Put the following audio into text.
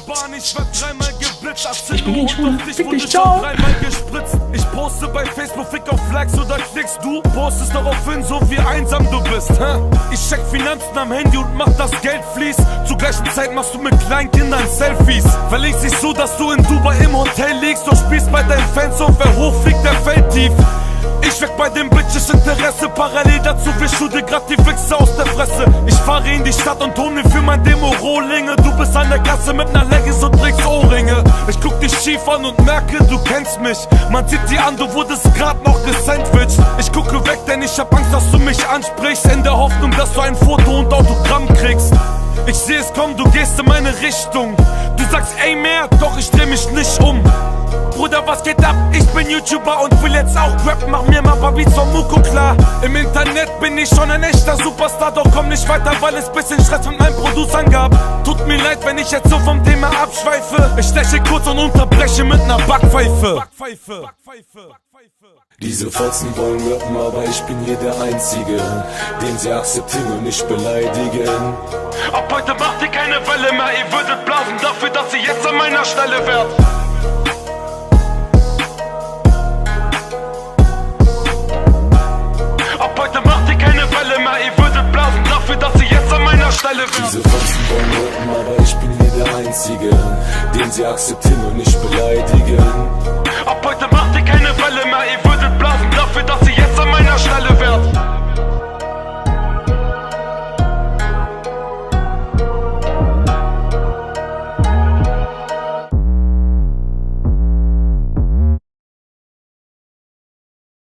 Bahn, ich werd dreimal geblitzt. 18 Ich bin in Schule, und auf dich fick wurde dich, schon ciao. dreimal gespritzt. Ich poste bei Facebook, fick auf Likes oder Klicks. Du postest darauf hin, so wie einsam du bist, hä? Ich check Finanzen am Handy und mach das Geld fließt. Zur gleichen Zeit machst du mit kleinen Kindern Selfies. Verlegst dich so, dass du in Dubai im Hotel liegst und spielst bei deinen Fans und wer hochfliegt, der fällt tief. Ich weck bei den Bitches Interesse, parallel dazu wischst du dir grad die Wichse aus der Fresse. Ich fahre in die Stadt und hol mir für mein Demo Rohlinge. Du bist an der Kasse mit ner Leggings und trägst Ohrringe. Ich guck dich schief an und merke, du kennst mich. Man sieht dir an, du wurdest grad noch gesandwiched. Ich gucke weg, denn ich hab Angst, dass du mich ansprichst, in der Hoffnung, dass du ein Foto und Autogramm kriegst. Ich seh es kommen, du gehst in meine Richtung. Du sagst ey mehr, doch ich dreh mich nicht um. Bruder, was geht ab? Ich bin YouTuber und will jetzt auch rappen. Mach mir mal paar Beats von Muko klar. Im Internet bin ich schon ein echter Superstar, doch komm nicht weiter, weil es bisschen Stress mit meinen Producern gab. Tut mir leid, wenn ich jetzt so vom Thema abschweife. Ich steche kurz und unterbreche mit ner Backpfeife. Diese Fotzen wollen rappen, aber ich bin hier der Einzige, den sie akzeptieren und nicht beleidigen. Ab heute macht ihr keine Welle mehr, ihr würdet blasen dafür, dass ihr jetzt an meiner Stelle wärt. Ab heute macht ihr keine Welle mehr, ihr würdet blasen dafür, dass ihr jetzt an meiner Stelle wärt. Diese Fotzen wollen rappen, aber ich bin hier der Einzige, den sie akzeptieren und nicht beleidigen. Ab heute macht ihr keine Welle mehr, ihr würdet blasen dafür, dass ihr jetzt an meiner Stelle wärt.